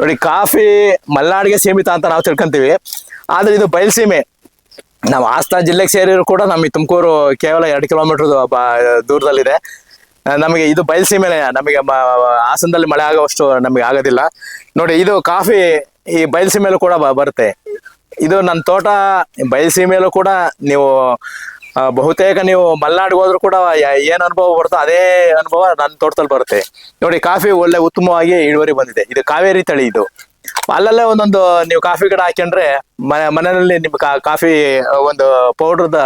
ನೋಡಿ ಕಾಫಿ ಮಲೆನಾಡಿಗೆ ಸೀಮಿತ ಅಂತ ನಾವು ತಿಳ್ಕೊಂತೀವಿ, ಆದ್ರೆ ಇದು ಬಯಲುಸೀಮೆ. ನಾವು ಹಾಸನ ಜಿಲ್ಲೆಗೆ ಸೇರಿದ್ರು ಕೂಡ ನಮಗೆ ತುಮಕೂರು ಕೇವಲ 2 ಕಿಲೋಮೀಟರ್ ದೂರದಲ್ಲಿದೆ. ನಮಗೆ ಇದು ಬಯಲುಸೀಮೆನೆ. ನಮಗೆ ಹಾಸನದಲ್ಲಿ ಮಳೆ ಆಗೋವಷ್ಟು ನಮಗೆ ಆಗೋದಿಲ್ಲ. ನೋಡಿ ಇದು ಕಾಫಿ ಈ ಬಯಲುಸೀಮೆಯಲ್ಲೂ ಕೂಡ ಬರುತ್ತೆ. ಇದು ನನ್ನ ತೋಟ ಬಯಲುಸೀಮೆಯಲ್ಲೂ ಕೂಡ ನೀವು ಬಹುತೇಕ ನೀವು ಮಲೆನಾಡಿಗೆ ಹೋದ್ರು ಕೂಡ ಏನ್ ಅನುಭವ ಬರುತ್ತೋ ಅದೇ ಅನುಭವ ನನ್ನ ತೋಟದಲ್ಲಿ ಬರುತ್ತೆ. ನೋಡಿ ಕಾಫಿ ಒಳ್ಳೆ ಉತ್ತಮವಾಗಿ ಇಳುವರಿ ಬಂದಿದೆ. ಇದು ಕಾವೇರಿ ತಳಿ. ಇದು ಅಲ್ಲಲ್ಲೇ ಒಂದೊಂದು ನೀವು ಕಾಫಿ ಗಿಡ ಹಾಕೊಂಡ್ರೆ ಮನೆಯಲ್ಲಿ ನಿಮ್ ಕಾಫಿ ಒಂದು ಪೌಡರ್ದ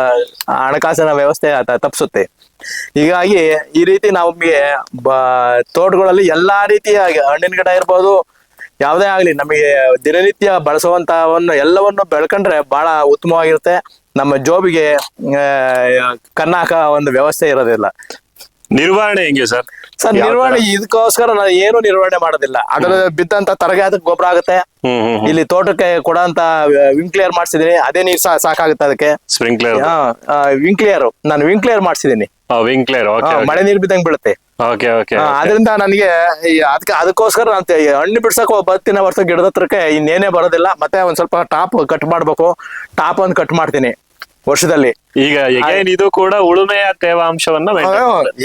ಹಣಕಾಸಿನ ವ್ಯವಸ್ಥೆ ತಪ್ಪಿಸುತ್ತೆ. ಹೀಗಾಗಿ ಈ ರೀತಿ ನಮಗೆ ತೋಟಗಳಲ್ಲಿ ಎಲ್ಲಾ ರೀತಿಯ ಹಣ್ಣಿನ ಗಿಡ ಇರ್ಬೋದು, ಯಾವುದೇ ಆಗ್ಲಿ ನಮಗೆ ದಿನನಿತ್ಯ ಬಳಸುವಂತವನ್ನು ಎಲ್ಲವನ್ನು ಬೆಳ್ಕೊಂಡ್ರೆ ಬಹಳ ಉತ್ತಮವಾಗಿರುತ್ತೆ. ನಮ್ಮ ಜೋಬಿಗೆ ಕನ್ನಾಕ ಒಂದು ವ್ಯವಸ್ಥೆ ಇರೋದಿಲ್ಲ. ನಿರ್ವಹಣೆ ಹೆಂಗೆ ಸರ್? ನಿರ್ವಹಣೆ ಇದಕ್ಕೋಸ್ಕರ ನಾನು ಏನು ನಿರ್ವಹಣೆ ಮಾಡೋದಿಲ್ಲ. ಅದರ ಬಿದ್ದಂತ ತರಗೆ ಅದಕ್ಕೆ ಗೊಬ್ಬರ ಆಗುತ್ತೆ. ಇಲ್ಲಿ ತೋಟಕ್ಕೆ ಕೊಡಂತ ವಿಂಕ್ಲಿಯರ್ ಮಾಡ್ಸಿದೀನಿ, ಅದೇ ನೀರ್ ಸಾಕಾಗುತ್ತೆ ಅದಕ್ಕೆ. ಸ್ಪ್ರಿಂಕ್ಲರ್ ವಿಂಕ್ಲಿಯರ್ ನಾನು ವಿಂಕ್ಲಿಯರ್ ಮಾಡ್ಸಿದೀನಿ. ಮಳೆ ನೀರು ಬಿದ್ದಂಗೆ ಬೀಳುತ್ತೆ. ಅದರಿಂದ ನನಗೆ ಅದಕ್ಕೋಸ್ಕರ ನಾನು ಹಣ್ಣು ಬಿಡ್ಸಕ್ ಬರ್ತೀನಿ ಹೊರತು ಗಿಡದ ಹತ್ರಕ್ಕೆ ಇನ್ನೇನೇ ಬರೋದಿಲ್ಲ. ಮತ್ತೆ ಒಂದ್ ಸ್ವಲ್ಪ ಟಾಪ್ ಕಟ್ ಮಾಡ್ಬೇಕು. ಟಾಪ್ ಒಂದು ಕಟ್ ಮಾಡ್ತೀನಿ ವರ್ಷದಲ್ಲಿ. ಈಗ ಇದು ಕೂಡ ಉಳುಮೆಯ ತೇವಾಂಶವನ್ನ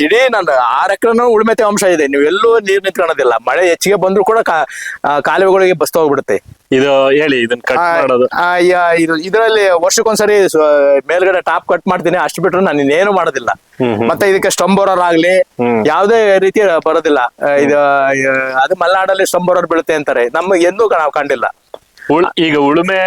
ಇಡೀ ನಂದು 6 ಎಕರೆನೂ ಉಳುಮೆ ತೇವಾಂಶ ಇದೆ. ನೀವು ಎಲ್ಲೂ ನೀರ್ ನಿಂತ್ಕೊಳ್ಳೋದಿಲ್ಲ. ಮಳೆ ಹೆಚ್ಚಿಗೆ ಬಂದ್ರು ಕೂಡ ಕಾಲುವೆಗಳಿಗೆ ಬಸ್ತು ಹೋಗ್ಬಿಡುತ್ತೆ. ಇದು ಹೇಳಿ ಇದನ್ನ ಕಟ್ ಮಾಡೋದು. ಇದರಲ್ಲಿ ವರ್ಷಕ್ಕೊಂದ್ಸರಿ ಮೇಲ್ಗಡೆ ಟಾಪ್ ಕಟ್ ಮಾಡ್ತೀನಿ. ಅಷ್ಟು ಬಿಟ್ರೆ ನಾನು ಇನ್ನೇನು ಮಾಡೋದಿಲ್ಲ. ಮತ್ತೆ ಇದಕ್ಕೆ ಸ್ಟಂಬೋರರ್ ಆಗ್ಲಿ ಯಾವುದೇ ರೀತಿ ಬರೋದಿಲ್ಲ. ಇದು ಅದು ಮಲೆನಾಡಲ್ಲಿ ಸ್ಟಂಬೋರರ್ ಬೀಳುತ್ತೆ ಅಂತಾರೆ. ನಮ್ಗೆ ಎಂದೂ ನಾವು ಕಂಡಿಲ್ಲ. ಈಗ ಉಳುಮೆ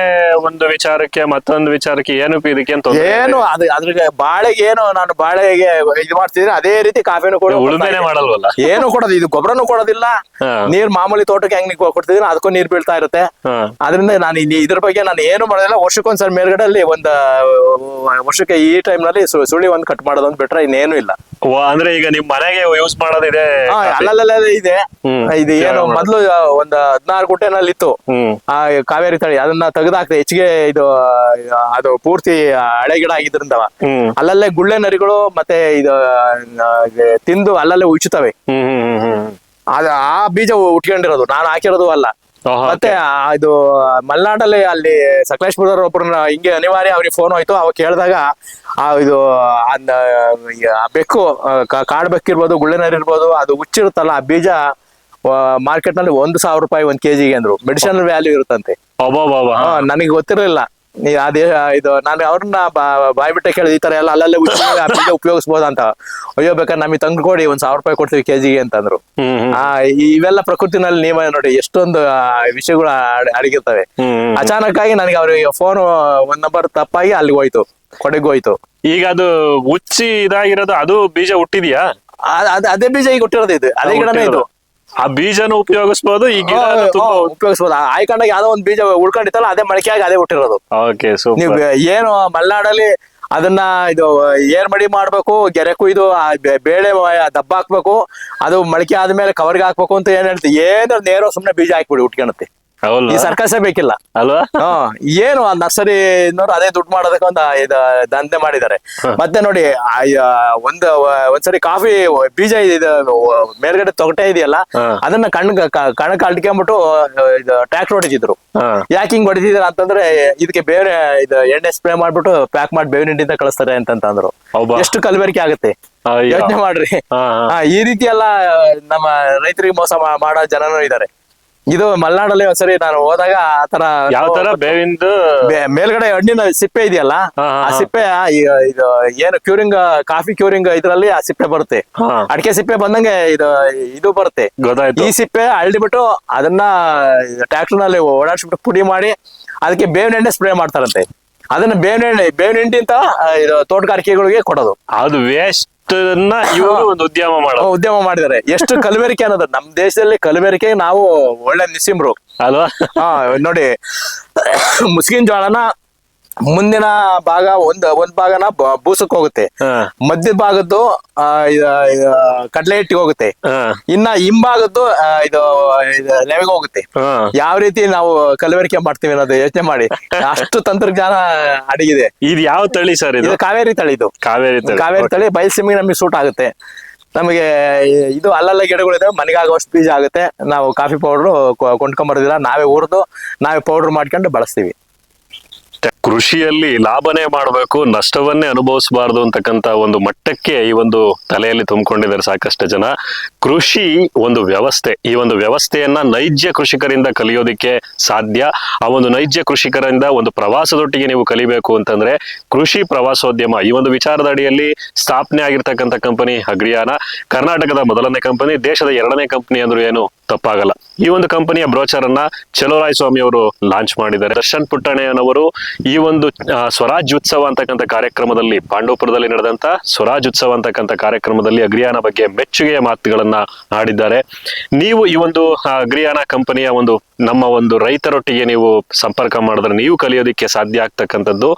ಒಂದು ವಿಚಾರಕ್ಕೆ ಮತ್ತೊಂದು ವಿಚಾರಕ್ಕೆ ಏನು ಇದಕ್ಕೆ ಏನು ಅದ್ರಿಗೆ ಬಾಳೆಗೆ ಏನು ನಾನು ಬಾಳೆಗೆ ಇದು ಮಾಡ್ತಿದ್ರೆ ಅದೇ ರೀತಿ ಕಾಫಿನೂ ಕೂಡ ಉಳುಮೆನೆ ಮಾಡಲ್ವಲ್ಲ. ಏನು ಕೊಡೋದು, ಇದು ಗೊಬ್ಬರನು ಕೊಡೋದಿಲ್ಲ. ನೀರ್ ಮಾಮೂಲಿ ತೋಟಕ್ಕೆ ಹೆಂಗ್ ಕೊಡ್ತಿದ್ದೀನಿ ಅದಕ್ಕೂ ನೀರ್ ಬೀಳ್ತಾ ಇರುತ್ತೆ. ಅದರಿಂದ ನಾನು ಇದ್ರ ಬಗ್ಗೆ ನಾನು ಏನು ಮಾಡೋದಿಲ್ಲ. ವರ್ಷಕ್ಕೊಂದ್ಸರಿ ಮೇಲ್ಗಡೆಯಲ್ಲಿ ವರ್ಷಕ್ಕೆ ಈ ಟೈಮ್ ನಲ್ಲಿ ಸುಳಿ ಒಂದು ಕಟ್ ಮಾಡೋದೊಂದು ಬಿಟ್ರೆ ಇನ್ನೇನು ಇಲ್ಲ. ಅಂದ್ರೆ ಈಗ ನಿಮ್ ಮನೆಗೆ ಯೂಸ್ ಮಾಡೋದಿದೆ ಅಲ್ಲಲ್ಲ ಇದೆ. ಇದು ಏನು ಮೊದ್ಲು ಒಂದು 16 ಗುಂಟೆನಲ್ಲಿ ಇತ್ತು ಆ ಕಾವೇರಿ ತಳಿ. ಅದನ್ನ ತೆಗೆದಾಕ್ದೆ ಹೆಚ್ಚಿಗೆ. ಇದು ಅದು ಪೂರ್ತಿ ಹಳೆ ಗಿಡ ಆಗಿದ್ರಿಂದ ಅಲ್ಲಲ್ಲೇ ಗುಳ್ಳೆ ನರಿಗಳು ಮತ್ತೆ ಇದು ತಿಂದು ಅಲ್ಲಲ್ಲೇ ಉಚ್ಚುತ್ತವೆ. ಆ ಬೀಜ ಉಟ್ಕೊಂಡಿರೋದು ನಾನು ಹಾಕಿರೋದು ಅಲ್ಲ. ಮತ್ತೆ ಇದು ಮಲೆನಾಡಲ್ಲಿ ಅಲ್ಲಿ ಸಕಲೇಶ್ಪುರದವ್ರ ಒಬ್ಬರನ್ನ ಹಿಂಗೆ ಅನಿವಾರ್ಯ ಅವ್ರಿಗೆ ಫೋನ್ ಹೋಯ್ತು. ಅವಾಗ ಕೇಳಿದಾಗ ಇದು ಬೆಕ್ಕು ಕಾಡು ಬೆಕ್ಕಿರ್ಬೋದು, ಗುಳ್ಳೆನರಿ ಇರ್ಬೋದು, ಅದು ಹುಚ್ಚಿರುತ್ತಲ್ಲ ಆ ಬೀಜ ಮಾರ್ಕೆಟ್ ನಲ್ಲಿ 1,000 ರೂಪಾಯಿ 1 kg ಅಂದ್ರು. ಮೆಡಿಸಿನಲ್ ವ್ಯಾಲ್ಯೂ ಇರುತ್ತಂತೆ. ನನಗೆ ಗೊತ್ತಿರಲಿಲ್ಲ. ಅದೇ ಇದು ನಾನು ಅವ್ರನ್ನ ಬಾಯ್ ಬಿಟ್ಟೆ ಕೇಳಿದ ಈ ತರ ಎಲ್ಲ ಅಲ್ಲಲ್ಲೇ ಉಪಯೋಗಿಸಬಹುದ ಅಂತ. ಅಯ್ಯೋ ಬೇಕಾದ್ರೆ ನಮಗೆ ತಂದು ಕೊಡಿ 1,000 ರೂಪಾಯಿ ಕೊಡ್ತೀವಿ kg ಅಂತಂದ್ರು. ಇವೆಲ್ಲ ಪ್ರಕೃತಿನಲ್ಲಿ ನೀವೇ ನೋಡಿ ಎಷ್ಟೊಂದು ವಿಷಯಗಳು ಅಡಗಿರ್ತವೆ. ಅಚಾನಕ್ ಆಗಿ ನನಗೆ ಅವ್ರಿಗೆ ಫೋನ್ ಒಂದ್ ನಂಬರ್ ತಪ್ಪಾಗಿ ಅಲ್ಲಿಗೆ ಹೋಯ್ತು, ಕೊಡಗು ಹೋಯ್ತು. ಈಗ ಅದು ಹುಚ್ಚಿ ಇದಾಗಿರೋದು ಅದು ಬೀಜ ಹುಟ್ಟಿದ್ಯಾ? ಅದೇ ಬೀಜ ಈಗ ಹುಟ್ಟಿರೋದು. ಇದು ಅದೇ ಗಿಡನೇ. ಇದು ಆ ಬೀಜನು ಉಪಯೋಗಿಸಬಹುದು. ಈಗ ಉಪಯೋಗಿಸಬಹುದು. ಆಯ್ಕೊಂಡಾಗ ಯಾವ್ದೋ ಒಂದ್ ಬೀಜ ಉಳ್ಕೊಂಡಿತ್ತಲ್ಲ ಅದೇ ಮೊಳಕೆಯಾಗಿ ಅದೇ ಹುಟ್ಟಿರೋದು. ನೀವು ಏನು ಮಲೆನಾಡಲ್ಲಿ ಅದನ್ನ ಇದು ಏರ್ ಮಡಿ ಮಾಡ್ಬೇಕು, ಗೆರೆ ಕುಯ್ದು ಬೇಳೆ ದಬ್ಬ ಹಾಕ್ಬೇಕು, ಅದು ಮೊಳಕೆ ಆದ್ಮೇಲೆ ಕವರ್ಗೆ ಹಾಕ್ಬೇಕು ಅಂತ ಏನ್ ಹೇಳ್ತೀವಿ. ಏನು ನೇರ ಸುಮ್ನೆ ಬೀಜ ಹಾಕ್ಬಿಡಿ ಹುಟ್ಕೊಳತ್ತೆ. ಈ ಸರ್ಕಸೇ ಬೇಕಿಲ್ಲ ಅಲ್ವಾ? ಏನು ನರ್ಸರಿ ಅದೇ ದುಡ್ಡು ಮಾಡೋದಕ್ಕೆ ಒಂದು ದಂಧೆ ಮಾಡಿದ್ದಾರೆ. ಮತ್ತೆ ನೋಡಿ ಒಂದ್ಸರಿ ಕಾಫಿ ಬೀಜ ಮೇಲ್ಗಡೆ ತೊಗಟೆ ಇದೆಯಲ್ಲ ಅದನ್ನ ಕಣಕ್ ಅಡ್ಕೊಂಡ್ಬಿಟ್ಟು ಟ್ರ್ಯಾಕ್ಟರ್ ಹೊಡಿತಿದ್ರು. ಯಾಕೆ ಹಿಂಗ್ ಹೊಡಿತಿದ್ರ ಅಂತಂದ್ರೆ ಇದಕ್ಕೆ ಬೇರೆ ಎಣ್ಣೆ ಸ್ಪ್ರೇ ಮಾಡ್ಬಿಟ್ಟು ಪ್ಯಾಕ್ ಮಾಡಿ ಬೇವಿನ ಹಿಂಡಿಂದ ಕಳಿಸ್ತಾರೆ ಅಂತಂದ್ರು. ಎಷ್ಟು ಕಲಬೆರಕೆ ಆಗುತ್ತೆ ಯೋಚನೆ ಮಾಡ್ರಿ. ಈ ರೀತಿ ಎಲ್ಲ ನಮ್ಮ ರೈತರಿಗೆ ಮೋಸ ಮಾಡೋ ಜನನೂ ಇದಾರೆ. ಇದು ಮಲೆನಾಡಲ್ಲಿ ಒಂದ್ಸರಿ ನಾನು ಹೋದಾಗ ಆತರ ಯಾವ ತರ ಬೇವಿಂದು ಮೇಲ್ಗಡೆ ಹಣ್ಣಿನ ಸಿಪ್ಪೆ ಇದೆಯಲ್ಲ ಆ ಸಿಪ್ಪೆ ಇದು ಏನು ಕ್ಯೂರಿಂಗ್ ಕಾಫಿ ಕ್ಯೂರಿಂಗ್ ಇದ್ರಲ್ಲಿ ಆ ಸಿಪ್ಪೆ ಬರುತ್ತೆ. ಅಡಿಕೆ ಸಿಪ್ಪೆ ಬಂದಂಗೆ ಇದು ಬರುತ್ತೆ. ಈ ಸಿಪ್ಪೆ ಅಳ್ಳಿಬಿಟ್ಟು ಅದನ್ನ ಟ್ರ್ಯಾಕ್ಟರ್ ನಲ್ಲಿ ಓಡಾಡ್ಸ್ಬಿಟ್ಟು ಪುಡಿ ಮಾಡಿ ಅದಕ್ಕೆ ಬೇವಿನ ಎಣ್ಣೆ ಸ್ಪ್ರೇ ಮಾಡ್ತಾರಂತೆ. ಅದನ್ನ ಬೇವಿನ ಹಿಂಡಿ ಅಂತ ತೋಟಗಾರಿಕೆಗಳಿಗೆ ಕೊಡೋದು. ಅದು ವೇಸ್ಟ್ ಇವರು ಒಂದು ಉದ್ಯಮ ಮಾಡಿದ್ದಾರೆ. ಎಷ್ಟು ಕಲಬೆರಕೆ ಅನ್ನೋದು ನಮ್ಮ ದೇಶದಲ್ಲಿ. ಕಲಬೆರಕೆ ನಾವು ಒಳ್ಳೆ ನಿಸ್ಸಿಮ್ರು ಅಲ್ವಾ? ನೋಡಿ ಮುಸ್ಕಿನ್ ಜೋಳನ ಮುಂದಿನ ಭಾಗ ಒಂದ್ ಭಾಗನ ಬೂಸಕ್ ಹೋಗುತ್ತೆ, ಮಧ್ಯ ಭಾಗದ್ದು ಕಡ್ಲೆ ಹಿಟ್ಟಿಗೆ ಹೋಗುತ್ತೆ, ಇನ್ನ ಹಿಂಭಾಗದ್ದು ಲೆವೆಗೆ ಹೋಗುತ್ತೆ. ಯಾವ ರೀತಿ ನಾವು ಕಲಬೆರಕೆ ಮಾಡ್ತೀವಿ ಅನ್ನೋದು ಯೋಚನೆ ಮಾಡಿ. ಅಷ್ಟು ತಂತ್ರಜ್ಞಾನ ಅಡಗಿದೆ. ಇದು ಯಾವ ತಳಿ ಸರ್? ಇದು ಕಾವೇರಿ ತಳಿ. ಇದು ಕಾವೇರಿ ತಳಿ ಬಯಲುಸೀಮೆಗೆ ನಮಗೆ ಸೂಟ್ ಆಗುತ್ತೆ. ನಮಗೆ ಇದು ಅಲ್ಲಲ್ಲ ಗಿಡಗಳಿದೆ, ಮನೆಗಾಗುವಷ್ಟು ಬೀಜ ಆಗುತ್ತೆ. ನಾವು ಕಾಫಿ ಪೌಡ್ರು ಕೊಂಡ್ಕೊಂಬರೋದಿಲ್ಲ, ನಾವೇ ಹುರಿದು ನಾವೇ ಪೌಡರ್ ಮಾಡ್ಕೊಂಡು ಬಳಸ್ತೀವಿ. ಕೃಷಿಯಲ್ಲಿ ಲಾಭನೇ ಮಾಡಬೇಕು, ನಷ್ಟವನ್ನೇ ಅನುಭವಿಸಬಾರದು ಅಂತಕ್ಕಂತ ಒಂದು ಮಟ್ಟಕ್ಕೆ ಈ ಒಂದು ತಲೆಯಲ್ಲಿ ತುಂಬಿಕೊಂಡಿದ್ದಾರೆ ಸಾಕಷ್ಟು ಜನ. ಕೃಷಿ ಒಂದು ವ್ಯವಸ್ಥೆ, ಈ ಒಂದು ವ್ಯವಸ್ಥೆಯನ್ನ ನೈಜ ಕೃಷಿಕರಿಂದ ಕಲಿಯೋದಿಕ್ಕೆ ಸಾಧ್ಯ. ಆ ಒಂದು ನೈಜ ಕೃಷಿಕರಿಂದ ಒಂದು ಪ್ರವಾಸದೊಟ್ಟಿಗೆ ನೀವು ಕಲಿಬೇಕು ಅಂತಂದ್ರೆ ಕೃಷಿ ಪ್ರವಾಸೋದ್ಯಮ ಈ ಒಂದು ವಿಚಾರದ ಅಡಿಯಲ್ಲಿ ಸ್ಥಾಪನೆ ಆಗಿರ್ತಕ್ಕಂಥ ಕಂಪನಿ ಅಗ್ರಿಯಾನ. ಕರ್ನಾಟಕದ ಮೊದಲನೇ ಕಂಪನಿ, ದೇಶದ 2ನೇ ಕಂಪನಿ ಅಂದ್ರೂ ಏನು ತಪ್ಪಾಗಲ್ಲ. ಈ ಒಂದು ಕಂಪನಿಯ ಬ್ರೋಚರ್ ಅನ್ನ ಚಲೋರಾಯ ಸ್ವಾಮಿ ಅವರು ಲಾಂಚ್ ಮಾಡಿದ್ದಾರೆ. ದರ್ಶನ್ ಪುಟ್ಟಣ್ಣಯ್ಯನವರು ಈ ಒಂದು ಸ್ವರಾಜ್ಯೋತ್ಸವ ಅಂತಕ್ಕಂಥ ಕಾರ್ಯಕ್ರಮದಲ್ಲಿ, ಪಾಂಡವಪುರದಲ್ಲಿ ನಡೆದಂತ ಸ್ವರಾಜ್ಯೋತ್ಸವ ಅಂತಕ್ಕಂಥ ಕಾರ್ಯಕ್ರಮದಲ್ಲಿ ಅಗ್ರಿಯಾನ ಬಗ್ಗೆ ಮೆಚ್ಚುಗೆಯ ಮಾತುಗಳನ್ನ ಆಡಿದ್ದಾರೆ. ನೀವು ಈ ಒಂದು ಅಗ್ರಿಯಾನ ಕಂಪನಿಯ ಒಂದು ನಮ್ಮ ಒಂದು ರೈತರೊಟ್ಟಿಗೆ ನೀವು ಸಂಪರ್ಕ ಮಾಡಿದ್ರೆ ನೀವು ಕಲಿಯೋದಿಕ್ಕೆ ಸಾಧ್ಯ ಆಗ್ತಕ್ಕಂಥದ್ದು.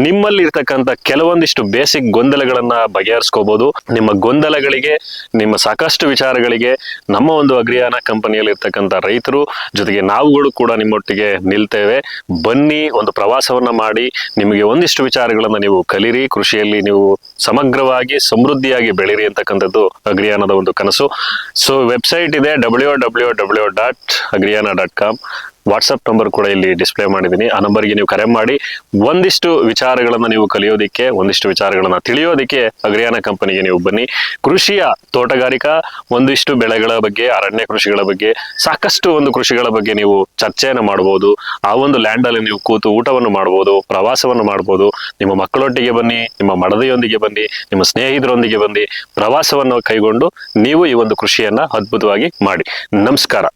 ನಿಮ್ಮಲ್ಲಿ ಇರ್ತಕ್ಕಂಥ ಕೆಲವೊಂದಿಷ್ಟು ಬೇಸಿಕ್ ಗೊಂದಲಗಳನ್ನ ಬಗೆಹರಿಸ್ಕೋಬಹುದು. ನಿಮ್ಮ ಗೊಂದಲಗಳಿಗೆ, ನಿಮ್ಮ ಸಾಕಷ್ಟು ವಿಚಾರಗಳಿಗೆ ನಮ್ಮ ಒಂದು ಅಗ್ರಿಯಾನ ಕಂಪನಿಯಲ್ಲಿ ಇರ್ತಕ್ಕಂಥ ರೈತರು ಜೊತೆಗೆ ನಾವುಗಳು ಕೂಡ ನಿಮ್ಮೊಟ್ಟಿಗೆ ನಿಲ್ತೇವೆ. ಬನ್ನಿ, ಒಂದು ಪ್ರವಾಸವನ್ನ ಮಾಡಿ ನಿಮಗೆ ಒಂದಿಷ್ಟು ವಿಚಾರಗಳನ್ನ ನೀವು ಕಲಿರಿ. ಕೃಷಿಯಲ್ಲಿ ನೀವು ಸಮಗ್ರವಾಗಿ ಸಮೃದ್ಧಿಯಾಗಿ ಬೆಳೀರಿ ಅಂತಕ್ಕಂಥದ್ದು ಅಗ್ರಿಯಾನದ ಒಂದು ಕನಸು. ಸೊ ವೆಬ್ಸೈಟ್ ಇದೆ www.agriana.com. ವಾಟ್ಸಪ್ ನಂಬರ್ ಕೂಡ ಇಲ್ಲಿ ಡಿಸ್ಪ್ಲೇ ಮಾಡಿದ್ದೀನಿ. ಆ ನಂಬರ್ಗೆ ನೀವು ಕರೆ ಮಾಡಿ ಒಂದಿಷ್ಟು ವಿಚಾರಗಳನ್ನ ನೀವು ಕಲಿಯೋದಿಕ್ಕೆ, ಒಂದಿಷ್ಟು ವಿಚಾರಗಳನ್ನ ತಿಳಿಯೋದಿಕ್ಕೆ ಅಗ್ರಿಯಾನ ಕಂಪನಿಗೆ ನೀವು ಬನ್ನಿ. ಕೃಷಿಯ ತೋಟಗಾರಿಕಾ ಒಂದಿಷ್ಟು ಬೆಳೆಗಳ ಬಗ್ಗೆ, ಅರಣ್ಯ ಕೃಷಿಗಳ ಬಗ್ಗೆ, ಸಾಕಷ್ಟು ಒಂದು ಕೃಷಿಗಳ ಬಗ್ಗೆ ನೀವು ಚರ್ಚೆಯನ್ನು ಮಾಡಬಹುದು. ಆ ಒಂದು ಲ್ಯಾಂಡ್ ಅಲ್ಲಿ ನೀವು ಕೂತು ಊಟವನ್ನು ಮಾಡಬಹುದು, ಪ್ರವಾಸವನ್ನು ಮಾಡಬಹುದು. ನಿಮ್ಮ ಮಕ್ಕಳೊಟ್ಟಿಗೆ ಬನ್ನಿ, ನಿಮ್ಮ ಮಡದಿಯೊಂದಿಗೆ ಬನ್ನಿ, ನಿಮ್ಮ ಸ್ನೇಹಿತರೊಂದಿಗೆ ಬನ್ನಿ, ಪ್ರವಾಸವನ್ನು ಕೈಗೊಂಡು ನೀವು ಈ ಒಂದು ಕೃಷಿಯನ್ನ ಅದ್ಭುತವಾಗಿ ಮಾಡಿ. ನಮಸ್ಕಾರ.